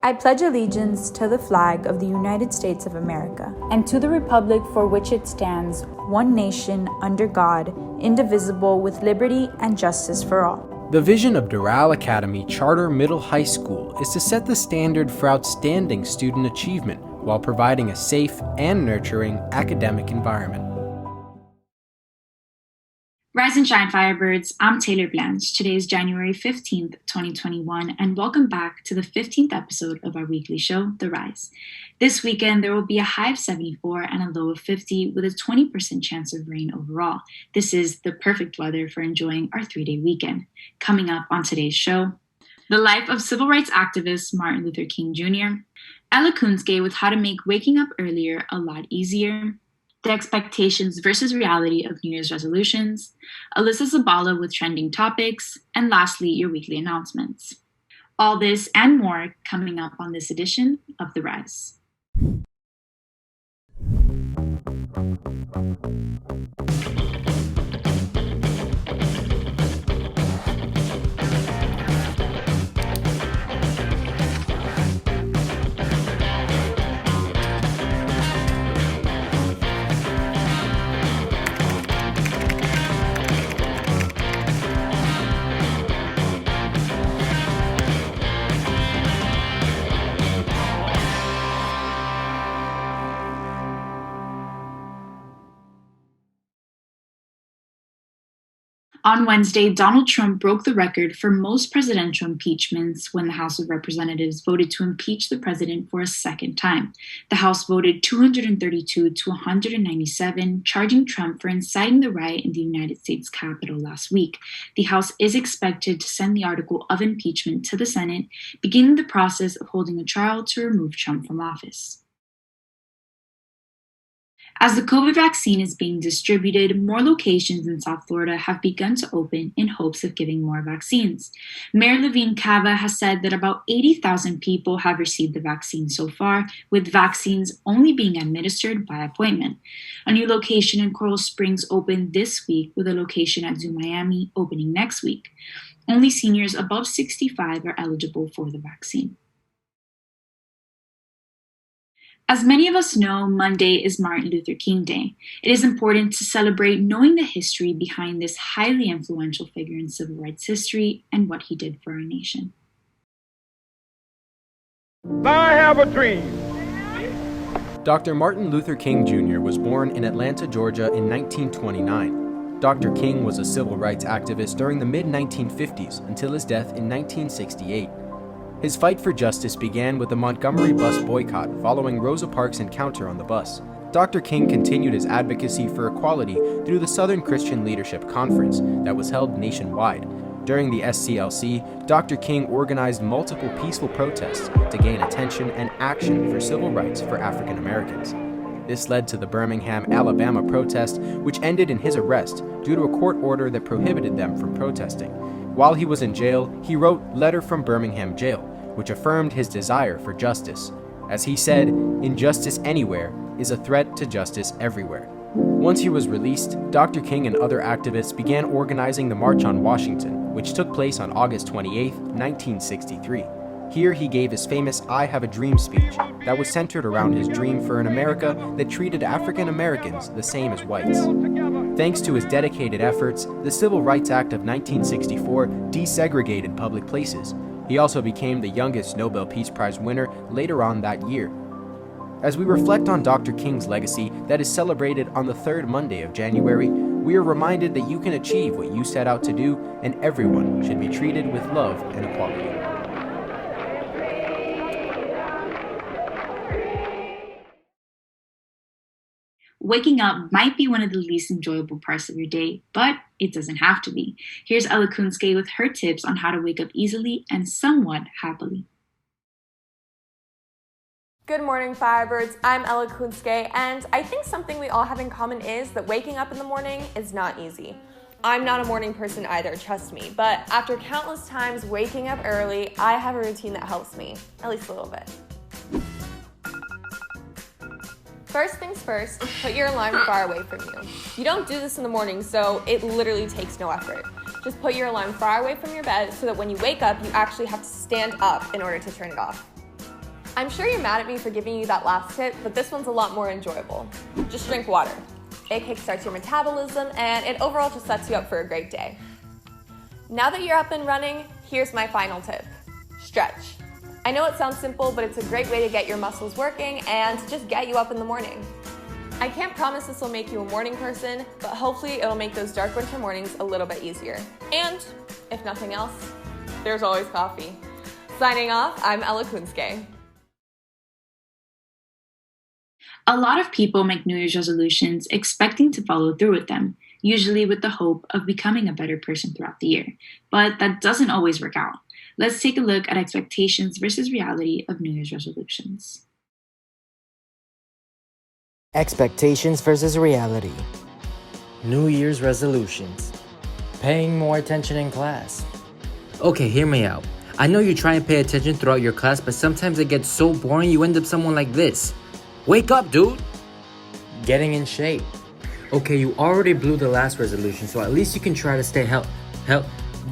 I pledge allegiance to the flag of the United States of America and to the republic for which it stands, one nation, under God, indivisible, with liberty and justice for all. The vision of Doral Academy Charter Middle High School is to set the standard for outstanding student achievement while providing a safe and nurturing academic environment. Rise and shine, Firebirds. I'm Taylor Blanche. Today is January 15th, 2021, and welcome back to the 15th episode of our weekly show, The Rise. This weekend, there will be a high of 74 and a low of 50 with a 20% chance of rain overall. This is the perfect weather for enjoying our 3-day weekend. Coming up on today's show, the life of civil rights activist Martin Luther King Jr., Ella Kunske with how to make waking up earlier a lot easier, the expectations versus reality of New Year's resolutions, Alyssa Zabala with trending topics, and lastly, your weekly announcements. All this and more coming up on this edition of The Rise. On Wednesday, Donald Trump broke the record for most presidential impeachments when the House of Representatives voted to impeach the president for a second time. The House voted 232 to 197, charging Trump for inciting the riot in the United States Capitol last week. The House is expected to send the article of impeachment to the Senate, beginning the process of holding a trial to remove Trump from office. As the COVID vaccine is being distributed, more locations in South Florida have begun to open in hopes of giving more vaccines. Mayor Levine Cava has said that about 80,000 people have received the vaccine so far, with vaccines only being administered by appointment. A new location in Coral Springs opened this week, with a location at Zoo Miami opening next week. Only seniors above 65 are eligible for the vaccine. As many of us know, Monday is Martin Luther King Day. It is important to celebrate knowing the history behind this highly influential figure in civil rights history and what he did for our nation. I have a dream. Dr. Martin Luther King Jr. was born in Atlanta, Georgia in 1929. Dr. King was a civil rights activist during the mid-1950s until his death in 1968. His fight for justice began with the Montgomery bus boycott following Rosa Parks' encounter on the bus. Dr. King continued his advocacy for equality through the Southern Christian Leadership Conference that was held nationwide. During the SCLC, Dr. King organized multiple peaceful protests to gain attention and action for civil rights for African Americans. This led to the Birmingham, Alabama protest, which ended in his arrest due to a court order that prohibited them from protesting. While he was in jail, he wrote Letter from Birmingham Jail, which affirmed his desire for justice. As he said, injustice anywhere is a threat to justice everywhere. Once he was released, Dr. King and other activists began organizing the March on Washington, which took place on August 28, 1963. Here he gave his famous I Have a Dream speech that was centered around his dream for an America that treated African Americans the same as whites. Thanks to his dedicated efforts, the Civil Rights Act of 1964 desegregated public places. He also became the youngest Nobel Peace Prize winner later on that year. As we reflect on Dr. King's legacy that is celebrated on the third Monday of January, we are reminded that you can achieve what you set out to do, and everyone should be treated with love and equality. Waking up might be one of the least enjoyable parts of your day, but it doesn't have to be. Here's Ella Kunske with her tips on how to wake up easily and somewhat happily. Good morning, Firebirds. I'm Ella Kunske, and I think something we all have in common is that waking up in the morning is not easy. I'm not a morning person either, trust me, but after countless times waking up early, I have a routine that helps me, at least a little bit. First things first, put your alarm far away from you. You don't do this in the morning, so it literally takes no effort. Just put your alarm far away from your bed so that when you wake up, you actually have to stand up in order to turn it off. I'm sure you're mad at me for giving you that last tip, but this one's a lot more enjoyable. Just drink water. It kickstarts your metabolism and it overall just sets you up for a great day. Now that you're up and running, here's my final tip. Stretch. I know it sounds simple, but it's a great way to get your muscles working and to just get you up in the morning. I can't promise this will make you a morning person, but hopefully it'll make those dark winter mornings a little bit easier. And, if nothing else, there's always coffee. Signing off, I'm Ella Kunske. A lot of people make New Year's resolutions expecting to follow through with them, usually with the hope of becoming a better person throughout the year. But that doesn't always work out. Let's take a look at expectations versus reality of New Year's resolutions. Expectations versus reality. New Year's resolutions. Paying more attention in class. Okay, hear me out. I know you try and pay attention throughout your class, but sometimes it gets so boring you end up someone like this. Wake up, dude! Getting in shape. Okay, you already blew the last resolution, so at least you can try to stay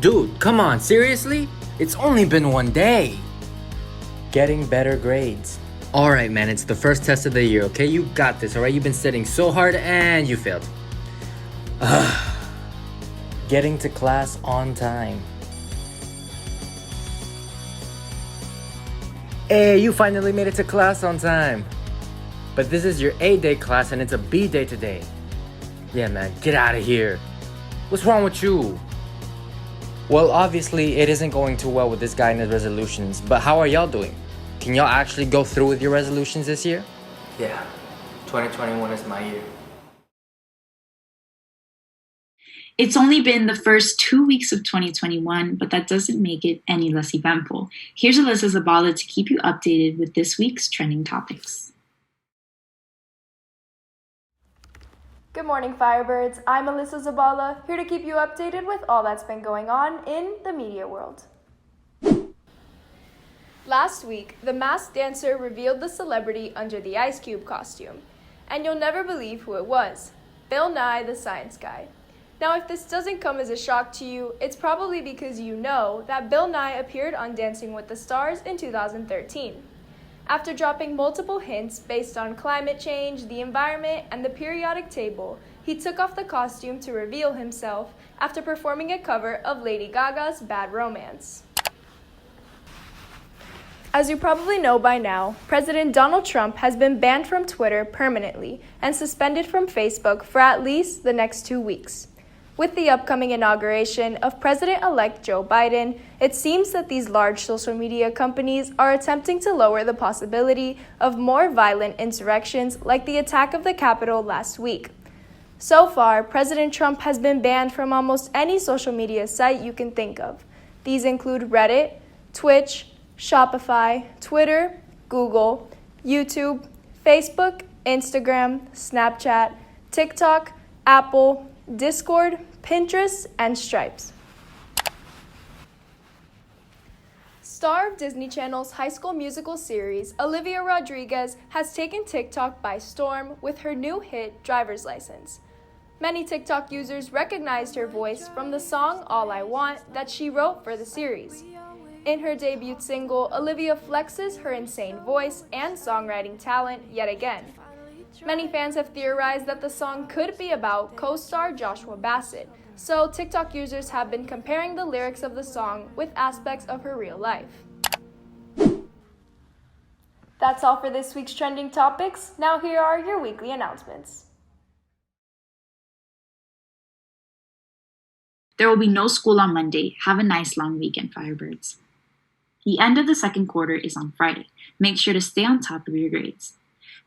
Dude, come on, seriously? It's only been one day. Getting better grades. Alright, man, it's the first test of the year, okay? You got this, alright? You've been studying so hard and you failed. Getting to class on time. Hey, you finally made it to class on time. But this is your A-day class and it's a B-day today. Yeah, man, get out of here. What's wrong with you? Well, obviously, it isn't going too well with this guy and his resolutions, but how are y'all doing? Can y'all actually go through with your resolutions this year? Yeah, 2021 is my year. It's only been the first 2 weeks of 2021, but that doesn't make it any less eventful. Here's Alyssa Zabala to keep you updated with this week's trending topics. Good morning, Firebirds. I'm Alyssa Zabala, here to keep you updated with all that's been going on in the media world. Last week, The Masked Dancer revealed the celebrity under the Ice Cube costume, and you'll never believe who it was, Bill Nye the Science Guy. Now, if this doesn't come as a shock to you, it's probably because you know that Bill Nye appeared on Dancing with the Stars in 2013. After dropping multiple hints based on climate change, the environment, and the periodic table, he took off the costume to reveal himself after performing a cover of Lady Gaga's Bad Romance. As you probably know by now, President Donald Trump has been banned from Twitter permanently and suspended from Facebook for at least the next 2 weeks. With the upcoming inauguration of President-elect Joe Biden, it seems that these large social media companies are attempting to lower the possibility of more violent insurrections like the attack of the Capitol last week. So far, President Trump has been banned from almost any social media site you can think of. These include Reddit, Twitch, Shopify, Twitter, Google, YouTube, Facebook, Instagram, Snapchat, TikTok, Apple, Discord, Pinterest, and Stripes. Star of Disney Channel's High School Musical series, Olivia Rodriguez has taken TikTok by storm with her new hit, Driver's License. Many TikTok users recognized her voice from the song All I Want that she wrote for the series. In her debut single, Olivia flexes her insane voice and songwriting talent yet again. Many fans have theorized that the song could be about co-star Joshua Bassett, so TikTok users have been comparing the lyrics of the song with aspects of her real life. That's all for this week's trending topics. Now here are your weekly announcements. There will be no school on Monday. Have a nice long weekend, Firebirds. The end of the second quarter is on Friday. Make sure to stay on top of your grades.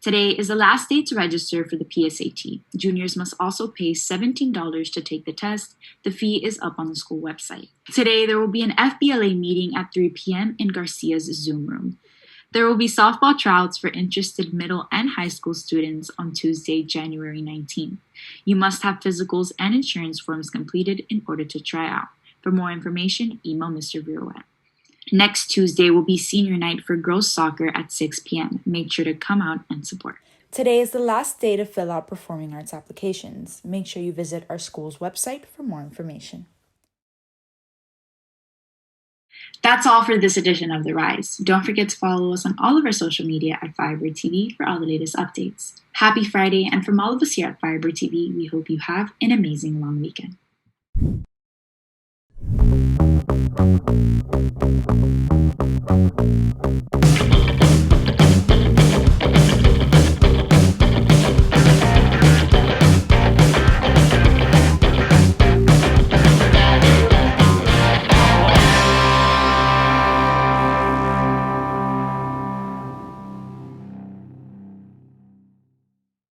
Today is the last day to register for the PSAT. Juniors must also pay $17 to take the test. The fee is up on the school website. Today, there will be an FBLA meeting at 3 p.m. in Garcia's Zoom room. There will be softball tryouts for interested middle and high school students on Tuesday, January 19th. You must have physicals and insurance forms completed in order to try out. For more information, email Mr. Virouette. Next Tuesday will be senior night for girls soccer at 6 p.m. Make sure to come out and support. Today is the last day to fill out performing arts applications. Make sure you visit our school's website for more information. That's all for this edition of The Rise. Don't forget to follow us on all of our social media at Firebird TV for all the latest updates. Happy Friday, and from all of us here at Firebird TV, we hope you have an amazing long weekend.